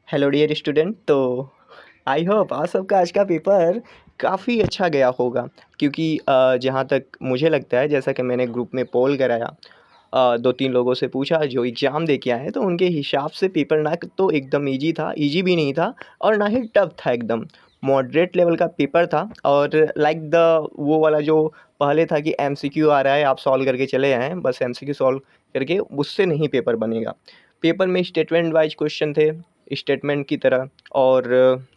Hello dear student. तो I hope आप सबका आज का पेपर काफ़ी अच्छा गया होगा, क्योंकि जहाँ तक मुझे लगता है, जैसा कि मैंने ग्रुप में पोल कराया, 2-3 लोगों से पूछा जो एग्ज़ाम दे के आए हैं, तो उनके हिसाब से पेपर ना तो एकदम ईजी था, ईजी भी नहीं था और ना ही टफ था, एकदम मॉडरेट लेवल का पेपर था। और लाइक द वो वाला जो पहले था कि एमसीक्यू आ रहा है, आप सॉल्व करके चले आएँ, बस एमसीक्यू सॉल्व करके उससे नहीं पेपर बनेगा। पेपर में स्टेटमेंट वाइज क्वेश्चन थे, स्टेटमेंट की तरह, और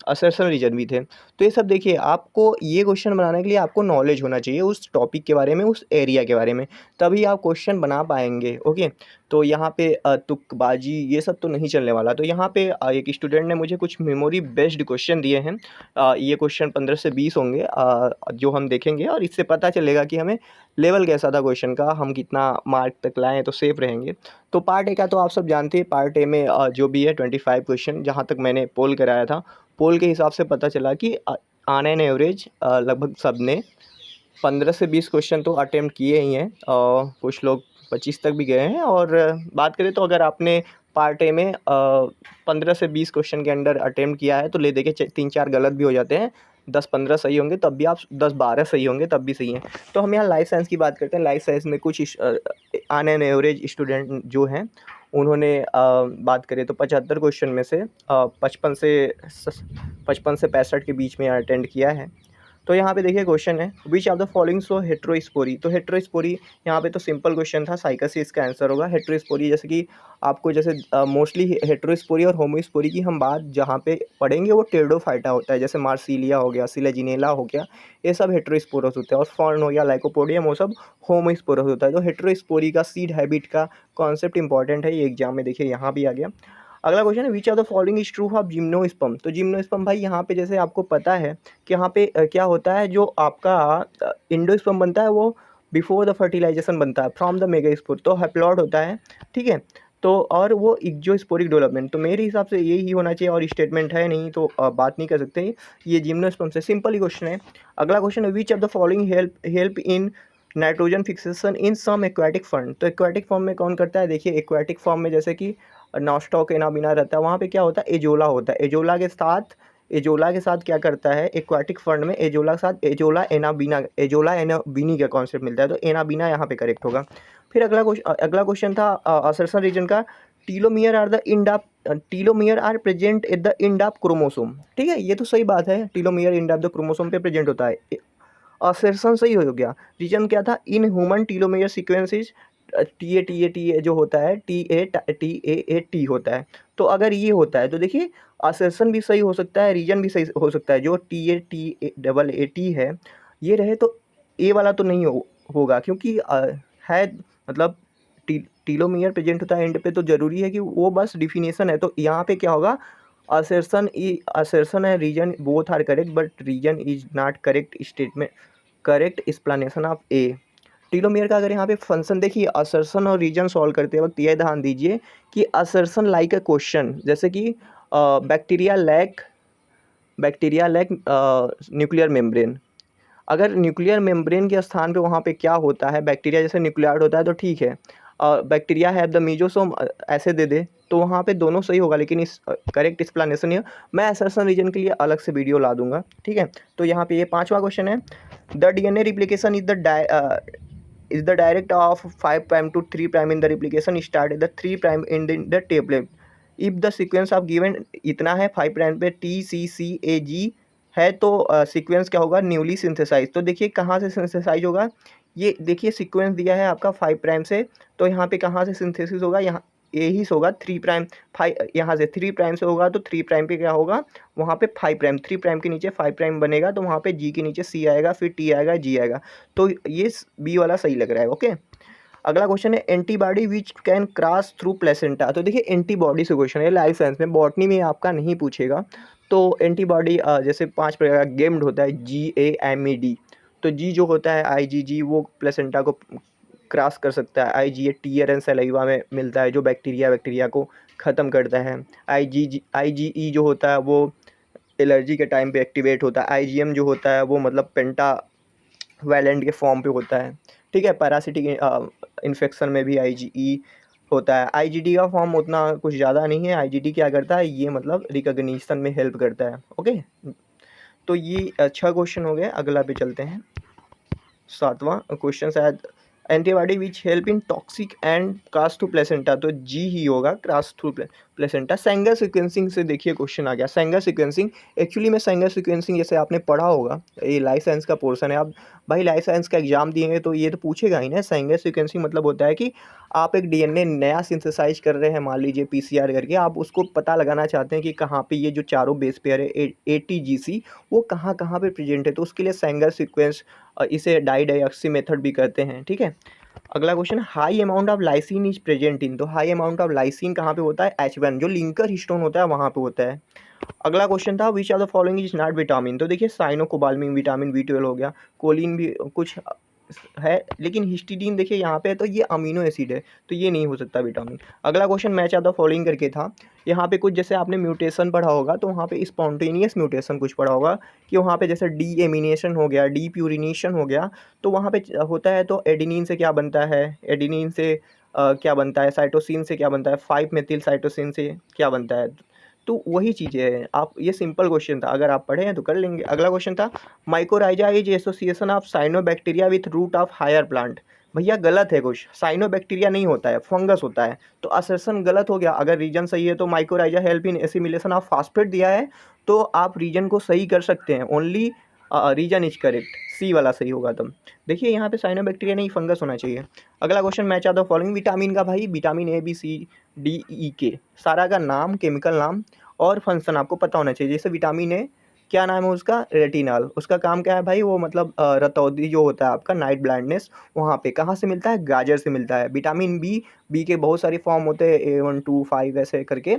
असर्शन रीजन भी थे। तो ये सब देखिए, आपको ये क्वेश्चन बनाने के लिए आपको नॉलेज होना चाहिए उस टॉपिक के बारे में, उस एरिया के बारे में, तभी आप क्वेश्चन बना पाएंगे। ओके, तो यहाँ पे तुकबाजी ये सब तो नहीं चलने वाला। तो यहाँ पे एक स्टूडेंट ने मुझे कुछ मेमोरी बेस्ड क्वेश्चन दिए हैं। ये क्वेश्चन 15 से 20 होंगे, जो हम देखेंगे, और इससे पता चलेगा कि हमें लेवल कैसा था क्वेश्चन का, हम कितना मार्क तक लाएँ तो सेफ रहेंगे। तो पार्ट ए का तो आप सब जानते हैं। पार्ट ए में जो भी है 25 क्वेश्चन, जहाँ तक मैंने पोल कराया था, पोल के हिसाब से पता चला कि ऑन एन एवरेज लगभग सब ने 15 से 20 क्वेश्चन तो अटेम्प्ट किए ही हैं, और कुछ लोग 25 तक भी गए हैं। और बात करें तो अगर आपने पार्ट ए में 15 से 20 क्वेश्चन के अंडर अटेम्प्ट किया है, तो ले दे के 3-4 गलत भी हो जाते हैं, 10-15 सही होंगे तब भी, आप 10-12 सही होंगे तब भी सही हैं। तो हम यहाँ लाइफ साइंस की बात करते हैं। लाइफ साइंस में कुछ ऑन एन एवरेज स्टूडेंट जो हैं, उन्होंने बात करें तो 75 क्वेश्चन में से 55 से 65 के बीच में अटेंड किया है। तो यहाँ पे देखिए क्वेश्चन है, which of the following so heterospory. तो हेट्रोस्पोरी यहाँ पे तो सिंपल क्वेश्चन था, साइका से इसका आंसर होगा। हेट्रोस्पोरी जैसे कि आपको, जैसे मोस्टली हेट्रोस्पोरी और होमोस्पोरी की हम बात जहाँ पे पढ़ेंगे, वो टेरिडोफाइटा होता है, जैसे मार्सिलिया हो गया, सिलेजिनेला हो गया, ये सब हेट्रोस्पोरस होते हैं। और फॉर्न हो गया, लाइकोपोडियम, वो सब होमोस्पोरस होता है। तो हेट्रोस्पोरी का सीड हैबिट का कॉन्सेप्ट इंपॉर्टेंट है, ये एग्जाम में देखिए यहाँ भी आ गया। अगला क्वेश्चन है, which of the following is true of gymnosperm. तो जिम्नोस्पर्म भाई, यहाँ पे जैसे आपको पता है कि यहाँ पे क्या होता है, जो आपका इंडोस्पर्म बनता है, वो बिफोर द फर्टिलाइजेशन बनता है फ्रॉम द मेगास्पोर, तो हैप्लॉइड होता है, ठीक है। तो और वो इक्जोस्पोरिक डेवलपमेंट, तो मेरे हिसाब से यही होना चाहिए, और स्टेटमेंट है नहीं तो बात नहीं कर सकते। ये जिम्नोस्पर्म से सिंपल ही क्वेश्चन है। अगला क्वेश्चन है, which of the following help in nitrogen fixation in some aquatic form. तो एक्वाटिक फॉर्म में कौन करता है, देखिए एक्वाटिक फॉर्म में जैसे कि नॉस्टॉक एनाबिना रहता है, वहाँ पे क्या होता है, एजोला होता है। एजोला के साथ क्या करता है, एक्वाटिक फंड में एजोला के साथ एजोला एनाबिनी का कॉन्सेप्ट मिलता है, तो एनाबिना यहाँ पे करेक्ट होगा। फिर अगला क्वेश्चन था असर्शन रीजन का, telomere are present at the end of chromosome. ठीक है, ये तो सही बात है, telomere end of the chromosome पे प्रेजेंट होता है, असर्शन सही हो गया। रीजन क्या था, in human telomere sequences, T A जो होता है, टी होता है। तो अगर ये होता है तो देखिए असर्शन भी सही हो सकता है, रीजन भी सही हो सकता है। जो टी है, ये रहे तो ए वाला तो नहीं होगा, क्योंकि है, मतलब टीलोमियर प्रेजेंट होता है एंड पे, तो जरूरी है कि वो बस डिफिनेशन है। तो यहाँ पे क्या होगा, असर्शन है, reason both are correct, but reason is not correct statement, correct explanation of A. Telomere का अगर यहाँ पे फंक्शन देखिए, असर्शन और रीजन सॉल्व करते वक्त ये ध्यान दीजिए कि असर्शन लाइक अ क्वेश्चन, जैसे कि बैक्टीरिया लैक न्यूक्लियर मेम्ब्रेन। अगर न्यूक्लियर मेम्ब्रेन के स्थान पे वहाँ पे क्या होता है, बैक्टीरिया जैसे न्यूक्लियार्ड होता है तो ठीक है, बैक्टीरिया हैव द मीजोसोम ऐसे दे दे तो वहाँ पे दोनों सही होगा, लेकिन इस करेक्ट एक्सप्लेनेशन है। मैं असर्शन रीजन के लिए अलग से वीडियो ला दूंगा, ठीक है। तो यहाँ पे ये 5वां क्वेश्चन है, the DNA replication is the direct of 5 prime to 3 prime in the replication start at the 3 prime in the tablet if the sequence of given इतना है 5 prime पे TCCAG है, तो सीक्वेंस क्या होगा, न्यूली सिंथेसाइज। तो देखिए कहाँ से सिंथेसाइज होगा, ये देखिए सीक्वेंस दिया है आपका 5 प्राइम से, तो यहाँ पे कहाँ से सिंथेसिस होगा, यहाँ यही से होगा 3 प्राइम 5, यहाँ से 3 प्राइम से होगा, तो 3 प्राइम पे क्या होगा, वहाँ पे 5 प्राइम, 3 प्राइम के नीचे 5 प्राइम बनेगा, तो वहाँ पे जी के नीचे सी आएगा, फिर टी आएगा, जी आएगा। तो ये बी वाला सही लग रहा है। ओके, अगला क्वेश्चन है, antibody which can cross through placenta. तो देखिए एंटीबॉडी से क्वेश्चन है, लाइफ साइंस में, बॉटनी में आपका नहीं पूछेगा। तो एंटीबॉडी जैसे 5 प्रकार का गेम्ड होता है, GAMED। तो जी जो होता है IgG, वो प्लेसेंटा को क्रॉस कर सकता है। IgA टीयर एंड सलाइवा में मिलता है, जो बैक्टीरिया को ख़त्म करता है। IgE जो होता है वो एलर्जी के टाइम पे एक्टिवेट होता है। IgM जो होता है वो मतलब पेंटा वैलेंट के फॉर्म पे होता है, ठीक है। पैरासिटिक इन्फेक्शन में भी IgE होता है। आईजीडी का फॉर्म उतना कुछ ज़्यादा नहीं है। आईजीडी क्या करता है, ये मतलब रिकॉग्निशन में हेल्प करता है। ओके, तो ये अच्छा क्वेश्चन हो गया। अगला पे चलते हैं। 7वां क्वेश्चन शायद, antibody which help in toxic and cross to placenta, तो जी ही होगा, cross to placenta. Sanger sequencing से देखिए क्वेश्चन आ गया। सेंगर सीक्वेंसिंग, एक्चुअली में सेंगर सीक्वेंसिंग जैसे आपने पढ़ा होगा, ये लाइफ साइंस का पोर्शन है। आप भाई लाइफ साइंस का एग्जाम दिएंगे तो ये तो पूछेगा ही ना। सेंगर सीक्वेंसिंग मतलब होता है कि आप एक डीएनए नया सिंथेसाइज कर रहे हैं, मान लीजिए पीसीआर करके, आप उसको पता लगाना चाहते हैं कि कहाँ पे ये जो चारों बेस पेयर है एटीजीसी, वो कहाँ कहाँ पे प्रेजेंट है, तो उसके लिए सेंगर सीक्वेंस, इसे डाइडेओक्सी मेथड भी कहते हैं। ठीक है, अगला question, high amount of lysine is present in, तो हाई अमाउंट ऑफ लाइसिन कहाँ पे होता है, H1 जो लिंकर हिस्टोन होता है वहाँ पे होता है। अगला क्वेश्चन था, which are the following is not vitamin, तो देखिए साइनोकोबाल्मिन विटामिन B12 हो गया, कोलिन भी कुछ है, लेकिन हिस्टीडीन देखिए यहाँ पे, तो ये अमीनो एसिड है, तो ये नहीं हो सकता विटामिन। अगला question match are the following करके था। यहाँ पे कुछ जैसे आपने म्यूटेशन पढ़ा होगा, तो वहाँ पे स्पॉन्टेनियस म्यूटेशन कुछ पढ़ा होगा कि वहाँ पे जैसे डी एमिनेशन हो गया, डी प्यूरिनेशन हो गया, तो वहाँ पे होता है, तो एडिनिन से क्या बनता है, एडिनिन से क्या बनता है, साइटोसिन से क्या बनता है, 5 मेथिल साइटोसिन से क्या बनता है, तो वही चीज़ें हैं। आप, ये सिंपल क्वेश्चन था, अगर आप पढ़े हैं तो कर लेंगे। अगला क्वेश्चन था, mycorrhiza is association of cyanobacteria with root of higher plant, भैया गलत है कुछ, साइनोबैक्टीरिया नहीं होता है, फंगस होता है, तो असर्शन गलत हो गया। अगर रीजन सही है तो mycorrhiza help in assimilation of phosphate दिया है, तो आप रीजन को सही कर सकते हैं, ओनली रीजन इज करेक्ट, सी वाला सही होगा तब। देखिए यहाँ पे साइनोबैक्टीरिया नहीं, फंगस होना चाहिए। अगला question, match are the following, vitamin का भाई, vitamin A B C D E K, सारा का नाम, केमिकल नाम और फंक्शन आपको पता होना चाहिए। जैसे विटामिन ए, क्या नाम है उसका, रेटिनॉल, उसका काम क्या है भाई, वो मतलब रतौंधी जो होता है आपका, नाइट ब्लाइंडनेस, वहाँ पे कहाँ से मिलता है, गाजर से मिलता है। विटामिन बी के बहुत सारे फॉर्म होते हैं, A1 2 5 ऐसे करके,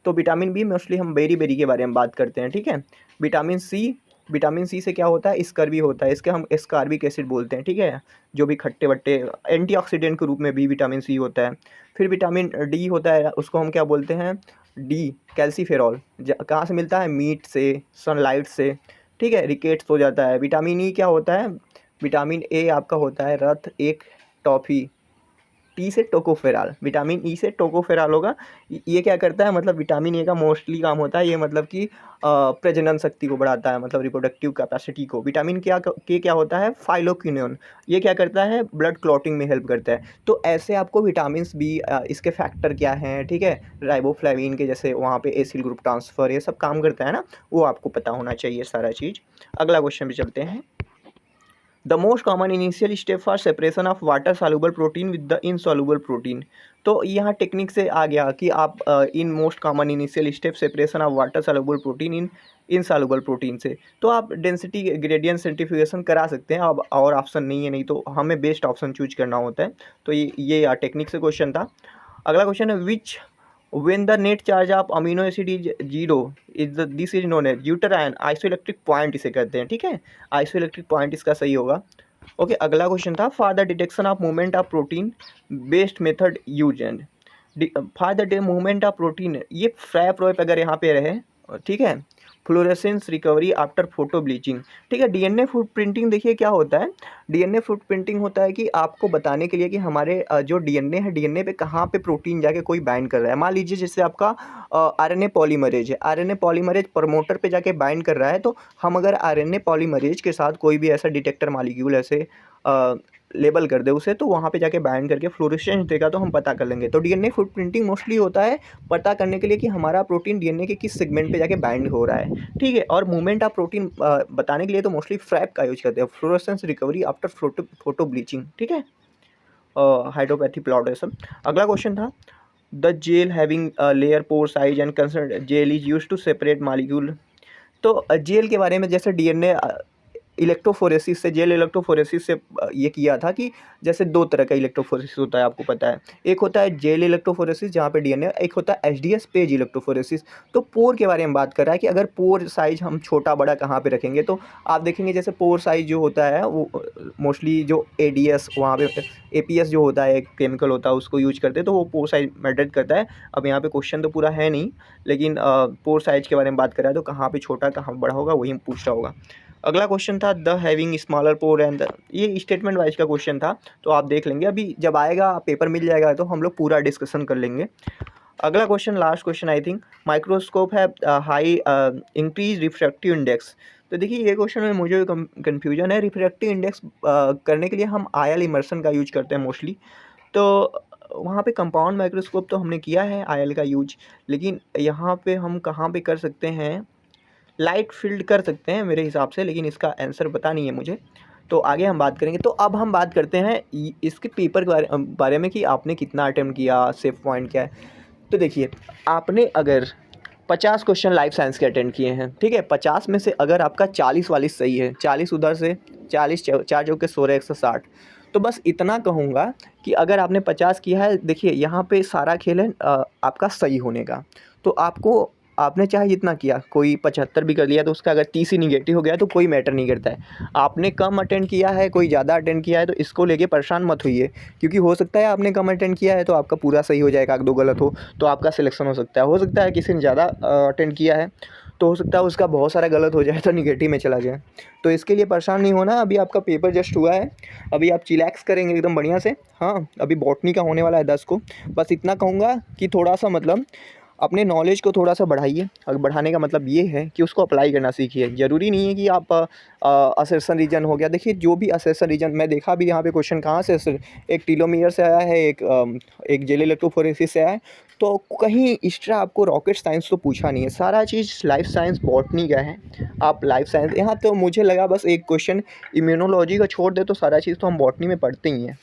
तो विटामिन बी मोस्टली हम बेरी बेरी के बारे में बात करते हैं। ठीक है, विटामिन सी से क्या होता है, स्कर्वी होता है, इसके हम एस्कॉर्बिक एसिड बोलते हैं। ठीक है, जो भी खट्टे वट्टे एंटीऑक्सीडेंट के रूप में भी विटामिन सी होता है। फिर विटामिन डी होता है, उसको हम क्या बोलते हैं, डी कैल्सीफेरॉल, कहाँ से मिलता है, मीट से, सनलाइट से। ठीक है, रिकेट्स हो जाता है। विटामिन ई क्या होता है, विटामिन ए आपका होता है रथ एक टॉफ़ी, टी से टोकोफेराल, विटामिन ई से टोकोफेराल होगा। ये क्या करता है, मतलब विटामिन ए का मोस्टली काम होता है ये, मतलब कि प्रजनन शक्ति को बढ़ाता है, मतलब रिप्रोडक्टिव कैपेसिटी को। विटामिन के क्या होता है, फाइलोक्विनोन, ये क्या करता है, ब्लड क्लॉटिंग में हेल्प करता है। तो ऐसे आपको विटामिन बी, इसके फैक्टर क्या हैं, ठीक है, राइबोफ्लाविन के जैसे वहाँ पे एसिल ग्रुप ट्रांसफ़र, ये सब काम करता है ना, वो आपको पता होना चाहिए सारा चीज़। अगला क्वेश्चन पे चलते हैं। The most common initial step for separation of water soluble protein with the insoluble protein, तो यहाँ टेक्निक से आ गया कि आप in most common initial step separation of water soluble protein in insoluble protein से, तो आप डेंसिटी ग्रेडियंट सेंट्रीफ्यूगेशन करा सकते हैं। अब और ऑप्शन नहीं है, नहीं तो हमें बेस्ट ऑप्शन चूज करना होता है। तो ये टेक्निक से क्वेश्चन था। अगला क्वेश्चन है, विच when the net charge of amino acid is zero this is known as zwitterion isoelectric point इसे कहते हैं। ठीक है, आइसोइलेक्ट्रिक पॉइंट इसका सही होगा। ओके, अगला क्वेश्चन था, for the detection of movement of protein based method use and, for the movement of protein, ये फ्रैप रोप अगर यहाँ पे रहे, ठीक है, fluorescence recovery after photo bleaching. ठीक है, डीएनए फुटप्रिंटिंग देखिए क्या होता है, डीएनए फुटप्रिंटिंग होता है कि आपको बताने के लिए कि हमारे जो डीएनए है, डीएनए पे कहाँ पे प्रोटीन जाके कोई बाइंड कर रहा है। मान लीजिए जैसे आपका आरएनए पॉलीमरेज है, आरएनए पॉलीमरेज प्रमोटर पे जाके बाइंड कर रहा है, तो हम अगर आरएनए पॉलीमरेज के साथ कोई भी ऐसा डिटेक्टर मॉलिक्यूल ऐसे लेबल कर दे उसे, तो वहाँ पे जाके बाइंड करके फ्लोरेसेंस देगा, तो हम पता कर लेंगे। तो डीएनए फुटप्रिंटिंग मोस्टली होता है पता करने के लिए कि हमारा प्रोटीन डीएनए के किस सेगमेंट पे जाके बाइंड हो रहा है। ठीक है, और मूवमेंट ऑफ प्रोटीन बताने के लिए तो मोस्टली फ्रैप का यूज करते हैं, fluorescence recovery after photo bleaching. ठीक है, हाइड्रोपैथी प्लॉट है सब। अगला क्वेश्चन था, the gel having layer pore size and concern gel is use to separate molecule, तो जेल के बारे में, जैसे डीएनए इलेक्ट्रोफोरेसिस से, जेल इलेक्ट्रोफोरेसिस से ये किया था कि जैसे दो तरह का इलेक्ट्रोफोरेसिस होता है, आपको पता है, एक होता है जेल इलेक्ट्रोफोरेसिस जहाँ पे डीएनए, एक होता है एचडीएस पेज इलेक्ट्रोफोरेसिस। तो पोर के बारे में बात कर रहा है कि अगर पोर साइज हम छोटा बड़ा कहाँ पे रखेंगे, तो आप देखेंगे जैसे पोर साइज जो होता है वो मोस्टली जो एडीएस वहाँ पे, एपीएस जो होता है एक केमिकल होता है, उसको यूज करते हैं, तो वो पोर साइज मैटर करता है। अब यहाँ पे क्वेश्चन तो पूरा है नहीं, लेकिन पोर साइज के बारे में बात कर रहा है, तो कहाँ पे छोटा कहाँ बड़ा होगा वही पूछ रहा होगा। अगला क्वेश्चन था the having smaller pore and the, ये स्टेटमेंट वाइज का क्वेश्चन था, तो आप देख लेंगे, अभी जब आएगा पेपर मिल जाएगा तो हम लोग पूरा डिस्कशन कर लेंगे। अगला question, last question I think, microscope है हाई इंक्रीज रिफ्रैक्टिव इंडेक्स। तो देखिए ये क्वेश्चन में मुझे कन्फ्यूजन है, रिफ्रैक्टिव इंडेक्स करने के लिए हम आयल इमर्सन का यूज करते हैं मोस्टली, तो वहाँ पे कंपाउंड माइक्रोस्कोप तो हमने किया है आयल का यूज, लेकिन यहाँ पे हम कहाँ पे कर सकते हैं, लाइट फील्ड कर सकते हैं मेरे हिसाब से, लेकिन इसका आंसर पता नहीं है मुझे, तो आगे हम बात करेंगे। तो अब हम बात करते हैं इसके पेपर के बारे में कि आपने कितना अटेम्प्ट किया, सेफ पॉइंट क्या है। तो देखिए, आपने अगर 50 क्वेश्चन लाइफ साइंस के अटेंड किए हैं, ठीक है, 50 में से अगर आपका 40 वाली सही है, 40 उधर से, 40 4 चौके 16 160, तो बस इतना कहूँगा कि अगर आपने 50 किया है, देखिए यहाँ पे सारा खेल है आपका सही होने का। तो आपको, आपने चाहे जितना किया, कोई 75 भी कर लिया तो उसका अगर 30 ही निगेटिव हो गया तो कोई मैटर नहीं करता है। आपने कम अटेंड किया है, कोई ज़्यादा अटेंड किया है, तो इसको लेके परेशान मत होइए, क्योंकि हो सकता है आपने कम अटेंड किया है तो आपका पूरा सही हो जाएगा, 1-2 गलत हो तो आपका सिलेक्शन हो सकता है किसी ने ज़्यादा अटेंड किया है तो हो सकता है उसका बहुत सारा गलत हो जाए तो निगेटिव में चला जाए। तो इसके लिए परेशान नहीं होना, अभी आपका पेपर जस्ट हुआ है, अभी आप चिलैक्स करेंगे एकदम बढ़िया से। हाँ, अभी बॉटनी का होने वाला है 10 को, बस इतना कहूँगा कि थोड़ा सा मतलब अपने नॉलेज को थोड़ा सा बढ़ाइए। और बढ़ाने का मतलब ये है कि उसको अप्लाई करना सीखिए। ज़रूरी नहीं है कि आप असर्शन रीजन हो गया, देखिए जो भी असर्शन रीजन मैं देखा भी यहाँ पे क्वेश्चन कहाँ से, एक टीलोमियर से आया है, एक जेल इलेक्ट्रोफोरेसिस से आया है, तो कहीं एक्स्ट्रा आपको रॉकेट साइंस तो पूछा नहीं है, सारा चीज़ लाइफ साइंस बॉटनी का है। आप लाइफ साइंस यहाँ तो मुझे लगा बस एक क्वेश्चन इम्यूनोलॉजी का छोड़ दे तो सारा चीज़ तो हम बॉटनी में पढ़ते ही हैं।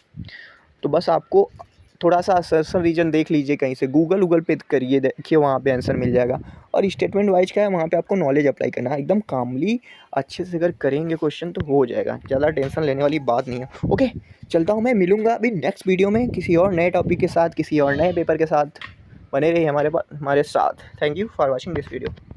तो बस आपको थोड़ा सा असर्शन रीजन देख लीजिए, कहीं से गूगल पे करिए, देखिए वहाँ पे आंसर मिल जाएगा। और स्टेटमेंट वाइज क्या है, वहाँ पे आपको नॉलेज अप्लाई करना है एकदम कामली, अच्छे से अगर करेंगे क्वेश्चन तो हो जाएगा, ज़्यादा टेंशन लेने वाली बात नहीं है। ओके, चलता हूँ मैं, मिलूँगा अभी नेक्स्ट वीडियो में किसी और नए टॉपिक के साथ, किसी और नए पेपर के साथ। बने रहिए हमारे साथ। Thank you for watching this video.